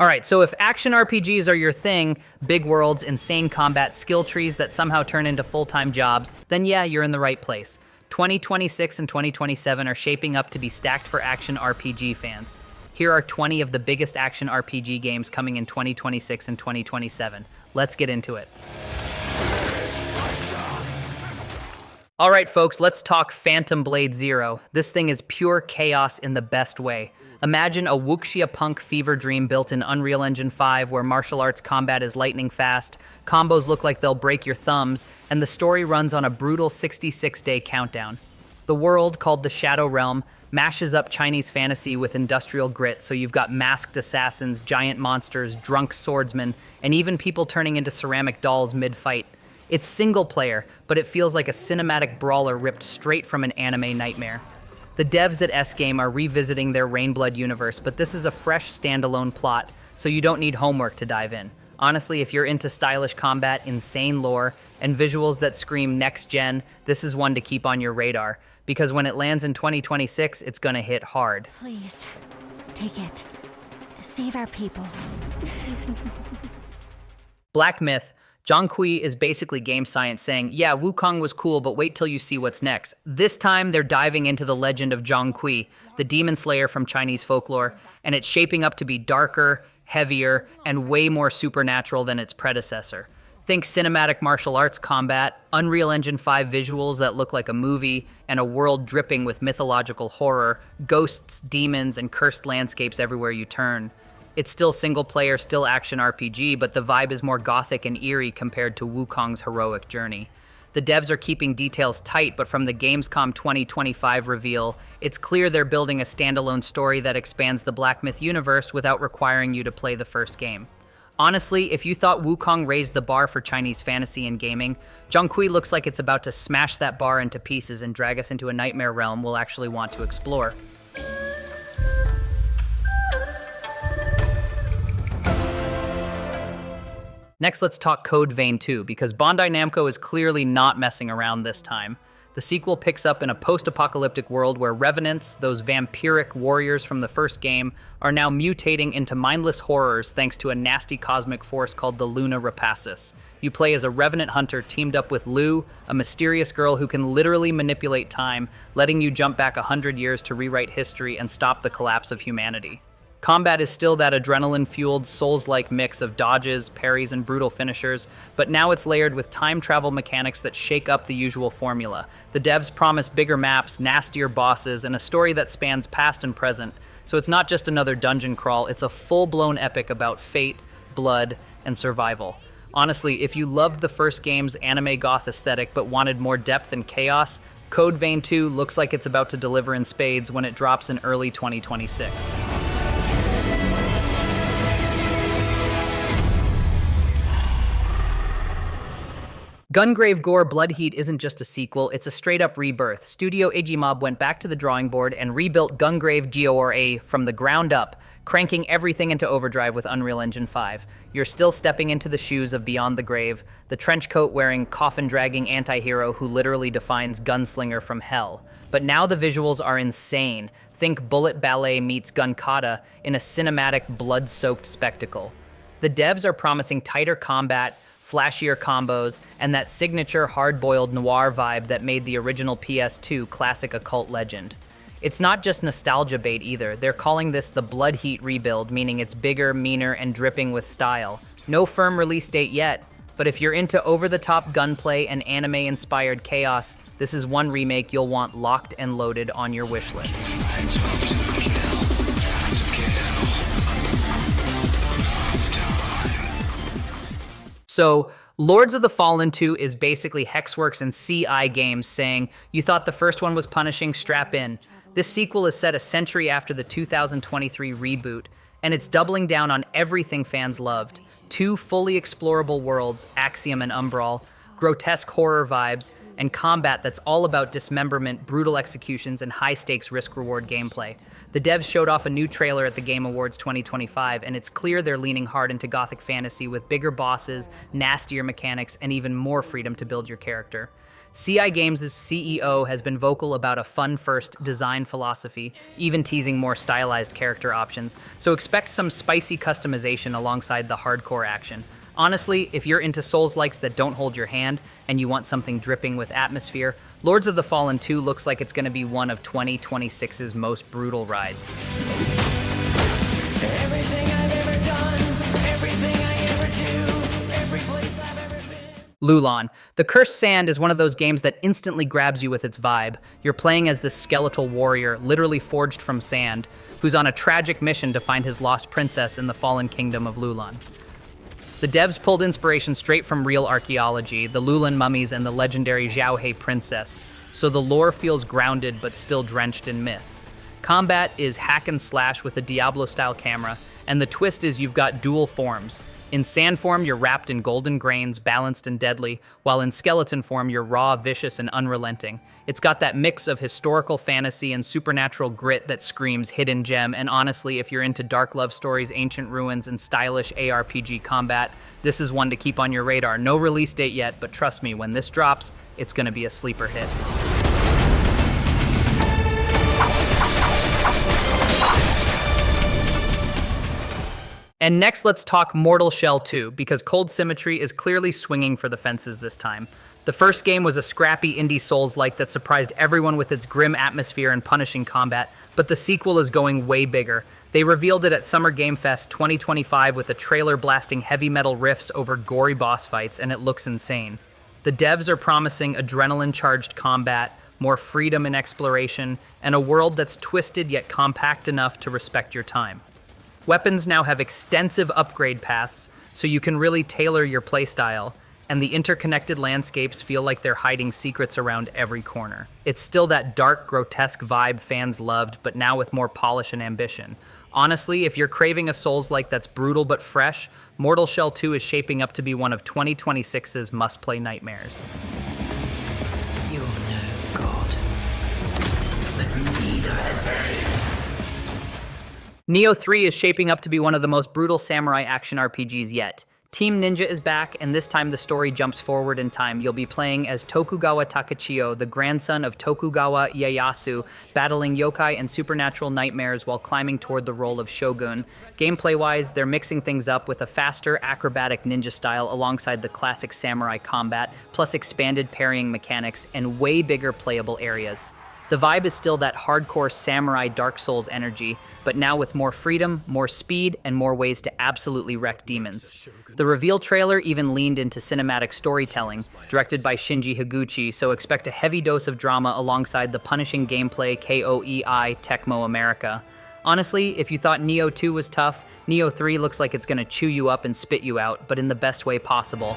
Alright, so if action RPGs are your thing, big worlds, insane combat, skill trees that somehow turn into full-time jobs, then yeah, you're in the right place. 2026 and 2027 are shaping up to be stacked for action RPG fans. Here are 20 of the biggest action RPG games coming in 2026 and 2027. Let's get into it. Alright folks, let's talk Phantom Blade Zero. This thing is pure chaos in the best way. Imagine a wuxia punk fever dream built in Unreal Engine 5 where martial arts combat is lightning fast, combos look like they'll break your thumbs, and the story runs on a brutal 66-day countdown. The world, called the Shadow Realm, mashes up Chinese fantasy with industrial grit, so you've got masked assassins, giant monsters, drunk swordsmen, and even people turning into ceramic dolls mid-fight. It's single player, but it feels like a cinematic brawler ripped straight from an anime nightmare. The devs at S-Game are revisiting their Rainblood universe, but this is a fresh standalone plot, so you don't need homework to dive in. Honestly, if you're into stylish combat, insane lore, and visuals that scream next-gen, this is one to keep on your radar, because when it lands in 2026, it's gonna hit hard. Please, take it. Save our people. Black Myth. Zhong is basically game science saying, yeah, Wukong was cool, but wait till you see what's next. This time, they're diving into the legend of Zhong, the demon slayer from Chinese folklore, and it's shaping up to be darker, heavier, and way more supernatural than its predecessor. Think cinematic martial arts combat, Unreal Engine 5 visuals that look like a movie, and a world dripping with mythological horror, ghosts, demons, and cursed landscapes everywhere you turn. It's still single-player, still action RPG, but the vibe is more gothic and eerie compared to Wukong's heroic journey. The devs are keeping details tight, but from the Gamescom 2025 reveal, it's clear they're building a standalone story that expands the Black Myth universe without requiring you to play the first game. Honestly, if you thought Wukong raised the bar for Chinese fantasy and gaming, Zhong looks like it's about to smash that bar into pieces and drag us into a nightmare realm we'll actually want to explore. Next, let's talk Code Vein 2, because Bandai Namco is clearly not messing around this time. The sequel picks up in a post-apocalyptic world where revenants, those vampiric warriors from the first game, are now mutating into mindless horrors thanks to a nasty cosmic force called the Luna Rapacis. You play as a revenant hunter teamed up with Lu, a mysterious girl who can literally manipulate time, letting you jump back 100 years to rewrite history and stop the collapse of humanity. Combat is still that adrenaline-fueled, Souls-like mix of dodges, parries, and brutal finishers, but now it's layered with time travel mechanics that shake up the usual formula. The devs promise bigger maps, nastier bosses, and a story that spans past and present. So it's not just another dungeon crawl, it's a full-blown epic about fate, blood, and survival. Honestly, if you loved the first game's anime goth aesthetic but wanted more depth and chaos, Code Vein 2 looks like it's about to deliver in spades when it drops in early 2026. Gungrave GORE Blood Heat isn't just a sequel, it's a straight-up rebirth. Studio Igimob went back to the drawing board and rebuilt Gungrave GORE from the ground up, cranking everything into overdrive with Unreal Engine 5. You're still stepping into the shoes of Beyond the Grave, the trenchcoat-wearing, coffin-dragging anti-hero who literally defines Gunslinger from hell. But now the visuals are insane. Think Bullet Ballet meets Gunkata in a cinematic, blood-soaked spectacle. The devs are promising tighter combat, flashier combos, and that signature hard-boiled noir vibe that made the original PS2 classic occult legend. It's not just nostalgia bait either. They're calling this the Blood Heat rebuild, meaning it's bigger, meaner, and dripping with style. No firm release date yet, but if you're into over-the-top gunplay and anime-inspired chaos, this is one remake you'll want locked and loaded on your wish list. So, Lords of the Fallen 2 is basically Hexworks and CI Games saying, you thought the first one was punishing, strap in. This sequel is set a century after the 2023 reboot, and it's doubling down on everything fans loved. Two fully explorable worlds, Axiom and Umbral, grotesque horror vibes, and combat that's all about dismemberment, brutal executions, and high-stakes risk-reward gameplay. The devs showed off a new trailer at the Game Awards 2025, and it's clear they're leaning hard into gothic fantasy with bigger bosses, nastier mechanics, and even more freedom to build your character. CI Games' CEO has been vocal about a fun-first design philosophy, even teasing more stylized character options, so expect some spicy customization alongside the hardcore action. Honestly, if you're into Souls-likes that don't hold your hand and you want something dripping with atmosphere, Lords of the Fallen 2 looks like it's going to be one of 2026's most brutal rides. Everything I've ever done, everything I ever do, every place I've ever been. Loulan. The Cursed Sand is one of those games that instantly grabs you with its vibe. You're playing as this skeletal warrior, literally forged from sand, who's on a tragic mission to find his lost princess in the fallen kingdom of Loulan. The devs pulled inspiration straight from real archaeology, the Loulan mummies and the legendary Xiaohe princess, so the lore feels grounded but still drenched in myth. Combat is hack and slash with a Diablo-style camera, and the twist is you've got dual forms. In sand form, you're wrapped in golden grains, balanced and deadly, while in skeleton form, you're raw, vicious, and unrelenting. It's got that mix of historical fantasy and supernatural grit that screams hidden gem, and honestly, if you're into dark love stories, ancient ruins, and stylish ARPG combat, this is one to keep on your radar. No release date yet, but trust me, when this drops, it's gonna be a sleeper hit. And next, let's talk Mortal Shell 2, because Cold Symmetry is clearly swinging for the fences this time. The first game was a scrappy indie Souls-like that surprised everyone with its grim atmosphere and punishing combat, but the sequel is going way bigger. They revealed it at Summer Game Fest 2025 with a trailer blasting heavy metal riffs over gory boss fights, and it looks insane. The devs are promising adrenaline-charged combat, more freedom in exploration, and a world that's twisted yet compact enough to respect your time. Weapons now have extensive upgrade paths, so you can really tailor your playstyle, and the interconnected landscapes feel like they're hiding secrets around every corner. It's still that dark, grotesque vibe fans loved, but now with more polish and ambition. Honestly, if you're craving a Souls-like that's brutal but fresh, Mortal Shell 2 is shaping up to be one of 2026's must-play nightmares. You're no god, but neither are they. Nioh 3 is shaping up to be one of the most brutal samurai action RPGs yet. Team Ninja is back, and this time the story jumps forward in time. You'll be playing as Tokugawa Takechiyo, the grandson of Tokugawa Ieyasu, battling yokai and supernatural nightmares while climbing toward the role of shogun. Gameplay-wise, they're mixing things up with a faster, acrobatic ninja style alongside the classic samurai combat, plus expanded parrying mechanics and way bigger playable areas. The vibe is still that hardcore samurai Dark Souls energy, but now with more freedom, more speed, and more ways to absolutely wreck demons. The reveal trailer even leaned into cinematic storytelling, directed by Shinji Higuchi, so expect a heavy dose of drama alongside the punishing gameplay KOEI Tecmo America. Honestly, if you thought Nioh 2 was tough, Nioh 3 looks like it's gonna chew you up and spit you out, but in the best way possible.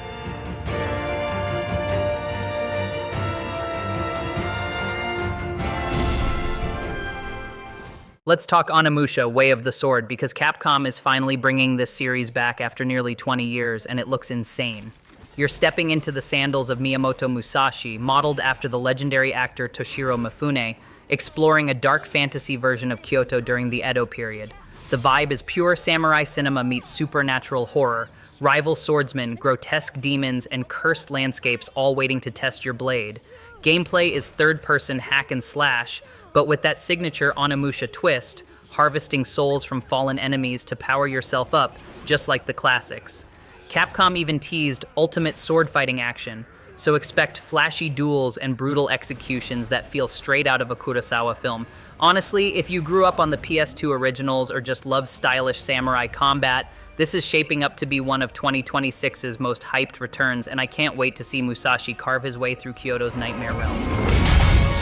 Let's talk Onimusha, Way of the Sword, because Capcom is finally bringing this series back after nearly 20 years, and it looks insane. You're stepping into the sandals of Miyamoto Musashi, modeled after the legendary actor Toshiro Mifune, exploring a dark fantasy version of Kyoto during the Edo period. The vibe is pure samurai cinema meets supernatural horror, rival swordsmen, grotesque demons, and cursed landscapes all waiting to test your blade. Gameplay is third-person hack and slash, but with that signature Onimusha twist, harvesting souls from fallen enemies to power yourself up, just like the classics. Capcom even teased ultimate sword fighting action, so expect flashy duels and brutal executions that feel straight out of a Kurosawa film. Honestly, if you grew up on the PS2 originals or just love stylish samurai combat, this is shaping up to be one of 2026's most hyped returns, and I can't wait to see Musashi carve his way through Kyoto's nightmare realm.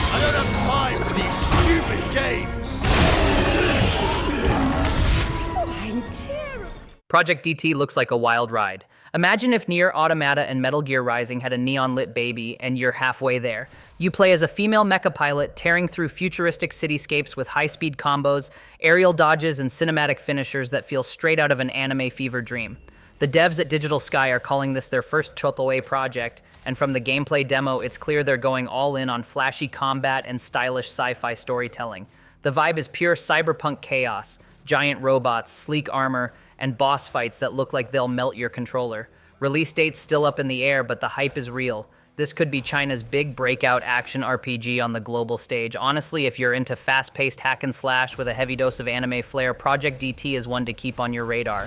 I don't have time for these stupid games! I'm terrible. Project DT looks like a wild ride. Imagine if Nier Automata and Metal Gear Rising had a neon-lit baby, and you're halfway there. You play as a female mecha pilot, tearing through futuristic cityscapes with high-speed combos, aerial dodges, and cinematic finishers that feel straight out of an anime fever dream. The devs at Digital Sky are calling this their first AAA project, and from the gameplay demo, it's clear they're going all in on flashy combat and stylish sci-fi storytelling. The vibe is pure cyberpunk chaos, giant robots, sleek armor, and boss fights that look like they'll melt your controller. Release date's still up in the air, but the hype is real. This could be China's big breakout action RPG on the global stage. Honestly, if you're into fast-paced hack and slash with a heavy dose of anime flair, Project DT is one to keep on your radar.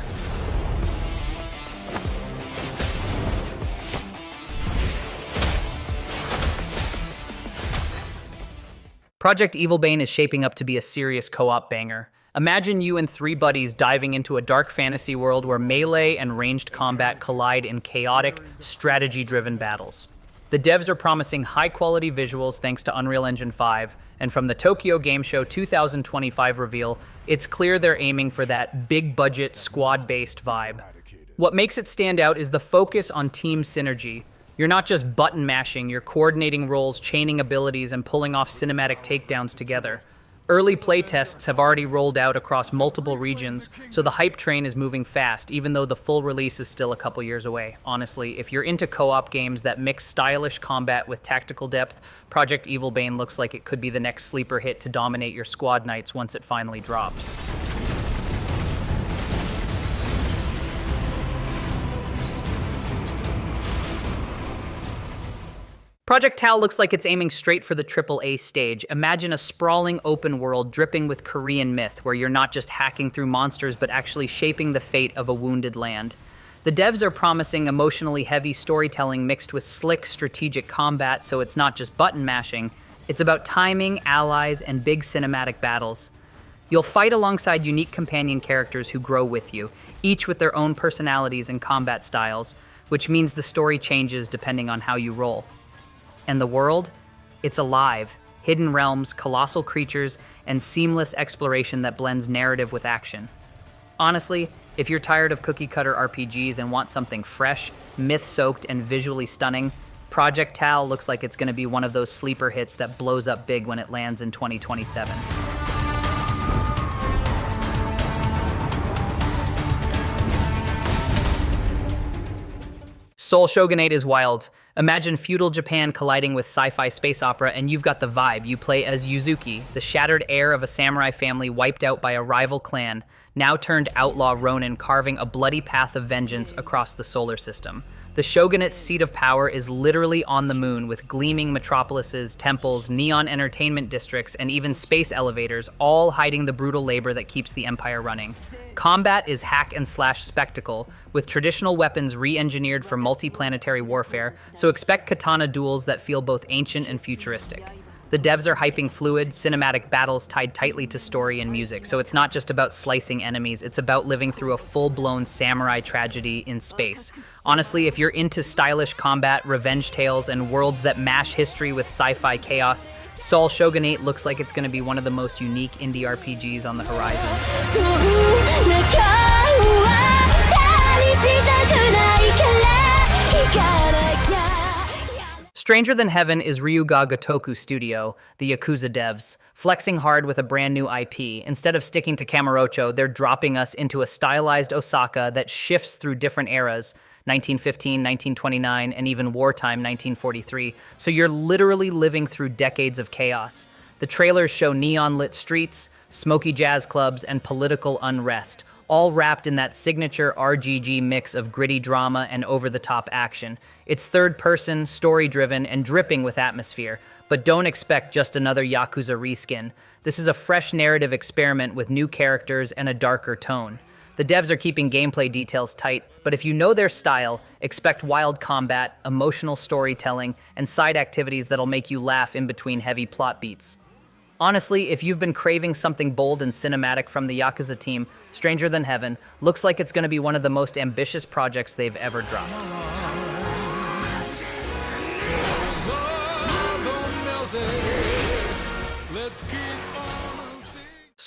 Project Evilbane is shaping up to be a serious co-op banger. Imagine you and three buddies diving into a dark fantasy world where melee and ranged combat collide in chaotic, strategy-driven battles. The devs are promising high-quality visuals thanks to Unreal Engine 5, and from the Tokyo Game Show 2025 reveal, it's clear they're aiming for that big-budget, squad-based vibe. What makes it stand out is the focus on team synergy. You're not just button mashing, you're coordinating roles, chaining abilities, and pulling off cinematic takedowns together. Early playtests have already rolled out across multiple regions, so the hype train is moving fast, even though the full release is still a couple years away. Honestly, if you're into co-op games that mix stylish combat with tactical depth, Project Evilbane looks like it could be the next sleeper hit to dominate your squad nights once it finally drops. Project Tal looks like it's aiming straight for the AAA stage. Imagine a sprawling open world dripping with Korean myth, where you're not just hacking through monsters, but actually shaping the fate of a wounded land. The devs are promising emotionally heavy storytelling mixed with slick strategic combat, so it's not just button mashing. It's about timing, allies, and big cinematic battles. You'll fight alongside unique companion characters who grow with you, each with their own personalities and combat styles, which means the story changes depending on how you roll. And the world? It's alive. Hidden realms, colossal creatures, and seamless exploration that blends narrative with action. Honestly, if you're tired of cookie-cutter RPGs and want something fresh, myth-soaked, and visually stunning, Project Tal looks like it's going to be one of those sleeper hits that blows up big when it lands in 2027. Seoul Shogunate is wild. Imagine feudal Japan colliding with sci-fi space opera, and you've got the vibe. You play as Yuzuki, the shattered heir of a samurai family wiped out by a rival clan, now turned outlaw ronin, carving a bloody path of vengeance across the solar system. The Shogunate's seat of power is literally on the moon, with gleaming metropolises, temples, neon entertainment districts, and even space elevators, all hiding the brutal labor that keeps the empire running. Combat is hack and slash spectacle, with traditional weapons re-engineered for multi-planetary warfare, so expect katana duels that feel both ancient and futuristic. The devs are hyping fluid, cinematic battles tied tightly to story and music, so it's not just about slicing enemies, it's about living through a full-blown samurai tragedy in space. Honestly, if you're into stylish combat, revenge tales, and worlds that mash history with sci-fi chaos, Seoul Shogunate looks like it's going to be one of the most unique indie RPGs on the horizon. Stranger Than Heaven is Ryuga Gotoku Studio, the Yakuza devs, flexing hard with a brand new IP. Instead of sticking to Kamurocho, they're dropping us into a stylized Osaka that shifts through different eras, 1915, 1929, and even wartime 1943, so you're literally living through decades of chaos. The trailers show neon-lit streets, smoky jazz clubs, and political unrest, all wrapped in that signature RGG mix of gritty drama and over-the-top action. It's third-person, story-driven, and dripping with atmosphere, but don't expect just another Yakuza reskin. This is a fresh narrative experiment with new characters and a darker tone. The devs are keeping gameplay details tight, but if you know their style, expect wild combat, emotional storytelling, and side activities that'll make you laugh in between heavy plot beats. Honestly, if you've been craving something bold and cinematic from the Yakuza team, Stranger Than Heaven looks like it's going to be one of the most ambitious projects they've ever dropped.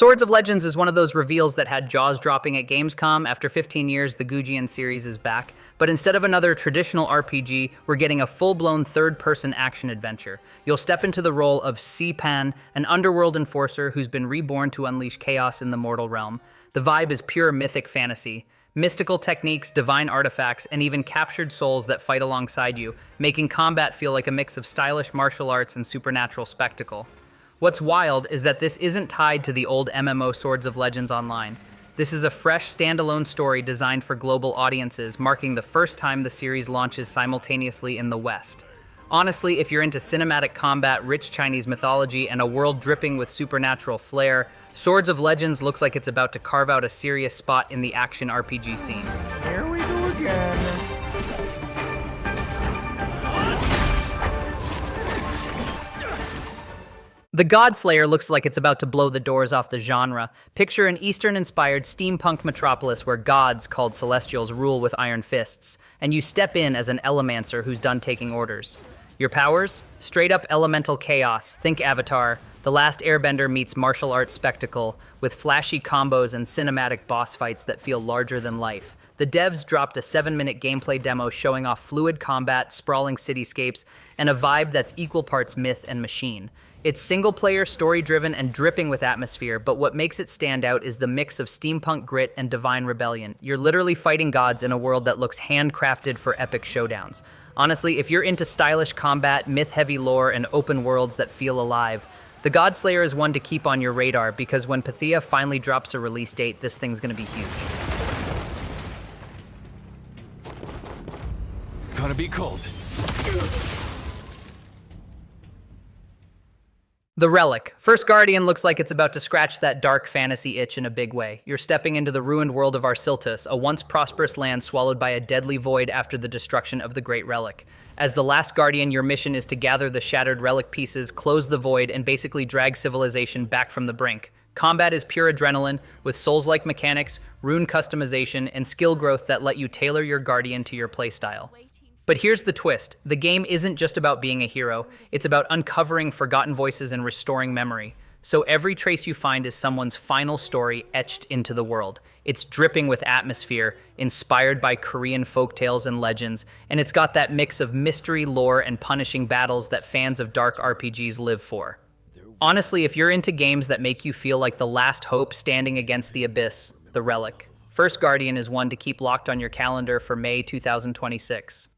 Swords of Legends is one of those reveals that had jaws dropping at Gamescom. After 15 years, the Gujian series is back. But instead of another traditional RPG, we're getting a full-blown third-person action adventure. You'll step into the role of Pan, an underworld enforcer who's been reborn to unleash chaos in the mortal realm. The vibe is pure mythic fantasy. Mystical techniques, divine artifacts, and even captured souls that fight alongside you, making combat feel like a mix of stylish martial arts and supernatural spectacle. What's wild is that this isn't tied to the old MMO Swords of Legends Online. This is a fresh, standalone story designed for global audiences, marking the first time the series launches simultaneously in the West. Honestly, if you're into cinematic combat, rich Chinese mythology, and a world dripping with supernatural flair, Swords of Legends looks like it's about to carve out a serious spot in the action RPG scene. Here we go again. The Godslayer looks like it's about to blow the doors off the genre. Picture an Eastern-inspired steampunk metropolis where gods, called Celestials, rule with iron fists, and you step in as an Elemancer who's done taking orders. Your powers? Straight-up elemental chaos. Think Avatar. The Last Airbender meets martial arts spectacle, with flashy combos and cinematic boss fights that feel larger than life. The devs dropped a 7-minute gameplay demo showing off fluid combat, sprawling cityscapes, and a vibe that's equal parts myth and machine. It's single-player, story-driven, and dripping with atmosphere, but what makes it stand out is the mix of steampunk grit and divine rebellion. You're literally fighting gods in a world that looks handcrafted for epic showdowns. Honestly, if you're into stylish combat, myth-heavy lore, and open worlds that feel alive, the Godslayer is one to keep on your radar, because when Pythia finally drops a release date, this thing's gonna be huge. Gonna be cold. The Relic. First Guardian looks like it's about to scratch that dark fantasy itch in a big way. You're stepping into the ruined world of Arsiltus, a once prosperous land swallowed by a deadly void after the destruction of the Great Relic. As the last Guardian, your mission is to gather the shattered relic pieces, close the void, and basically drag civilization back from the brink. Combat is pure adrenaline, with Souls-like mechanics, rune customization, and skill growth that let you tailor your Guardian to your playstyle. But here's the twist. The game isn't just about being a hero. It's about uncovering forgotten voices and restoring memory. So every trace you find is someone's final story etched into the world. It's dripping with atmosphere, inspired by Korean folktales and legends, and it's got that mix of mystery, lore, and punishing battles that fans of dark RPGs live for. Honestly, if you're into games that make you feel like the last hope standing against the abyss, the Relic, First Guardian is one to keep locked on your calendar for May 2026.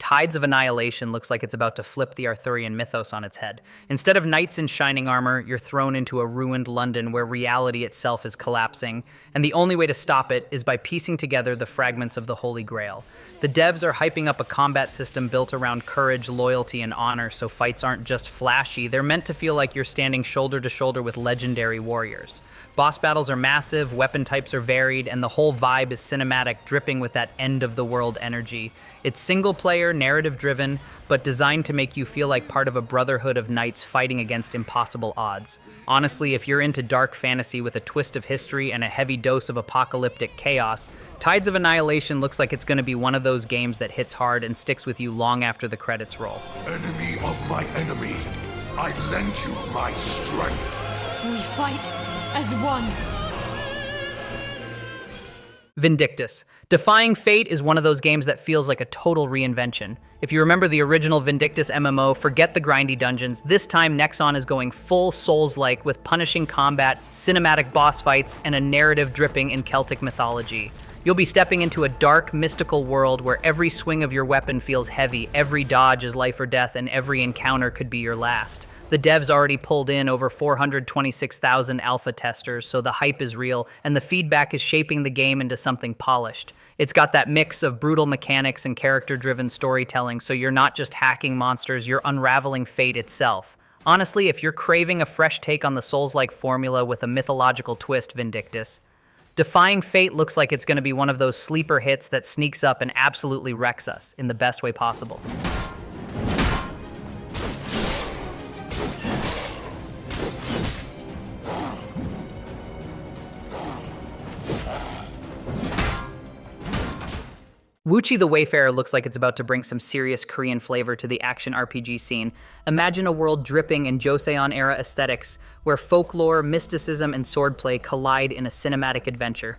Tides of Annihilation looks like it's about to flip the Arthurian mythos on its head. Instead of knights in shining armor, you're thrown into a ruined London where reality itself is collapsing, and the only way to stop it is by piecing together the fragments of the Holy Grail. The devs are hyping up a combat system built around courage, loyalty, and honor, so fights aren't just flashy, they're meant to feel like you're standing shoulder to shoulder with legendary warriors. Boss battles are massive, weapon types are varied, and the whole vibe is cinematic, dripping with that end-of-the-world energy. It's single-player, narrative-driven, but designed to make you feel like part of a brotherhood of knights fighting against impossible odds. Honestly, if you're into dark fantasy with a twist of history and a heavy dose of apocalyptic chaos, Tides of Annihilation looks like it's going to be one of those games that hits hard and sticks with you long after the credits roll. Enemy of my enemy, I lend you my strength. We fight as one. Vindictus. Defying Fate is one of those games that feels like a total reinvention. If you remember the original Vindictus MMO, forget the grindy dungeons. This time, Nexon is going full Souls-like with punishing combat, cinematic boss fights, and a narrative dripping in Celtic mythology. You'll be stepping into a dark, mystical world where every swing of your weapon feels heavy, every dodge is life or death, and every encounter could be your last. The devs already pulled in over 426,000 alpha testers, so the hype is real, and the feedback is shaping the game into something polished. It's got that mix of brutal mechanics and character-driven storytelling, so you're not just hacking monsters, you're unraveling fate itself. Honestly, if you're craving a fresh take on the Souls-like formula with a mythological twist, Vindictus, Defying Fate looks like it's going to be one of those sleeper hits that sneaks up and absolutely wrecks us in the best way possible. Woochi the Wayfarer looks like it's about to bring some serious Korean flavor to the action RPG scene. Imagine a world dripping in Joseon-era aesthetics, where folklore, mysticism, and swordplay collide in a cinematic adventure.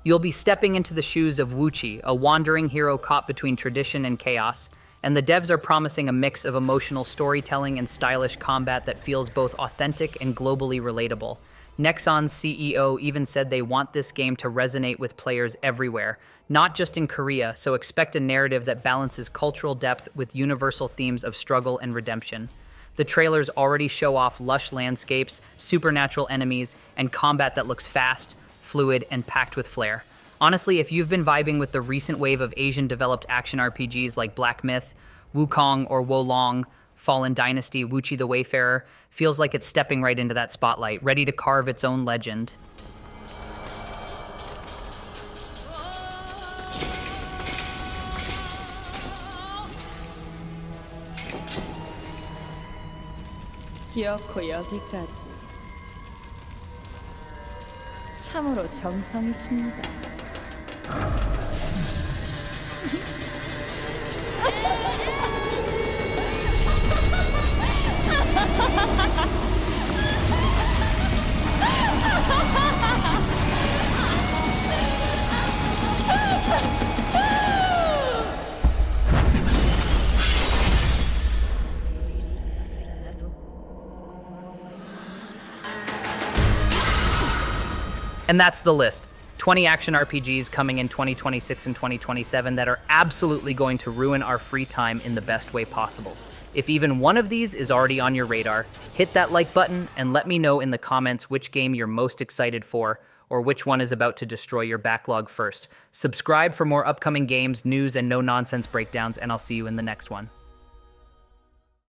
You'll be stepping into the shoes of Woochi, a wandering hero caught between tradition and chaos, and the devs are promising a mix of emotional storytelling and stylish combat that feels both authentic and globally relatable. Nexon's CEO even said they want this game to resonate with players everywhere, not just in Korea, so expect a narrative that balances cultural depth with universal themes of struggle and redemption. The trailers already show off lush landscapes, supernatural enemies, and combat that looks fast, fluid, and packed with flair. Honestly, if you've been vibing with the recent wave of Asian-developed action RPGs like Black Myth, Wukong or Wolong, Fallen Dynasty, Woochi the Wayfarer, feels like it's stepping right into that spotlight, ready to carve its own legend. 기어코 여기까지. 참으로 정성이십니다. And that's the list. 20 action RPGs coming in 2026 and 2027 that are absolutely going to ruin our free time in the best way possible. If even one of these is already on your radar, hit that like button and let me know in the comments which game you're most excited for or which one is about to destroy your backlog first. Subscribe for more upcoming games, news, and no-nonsense breakdowns, and I'll see you in the next one.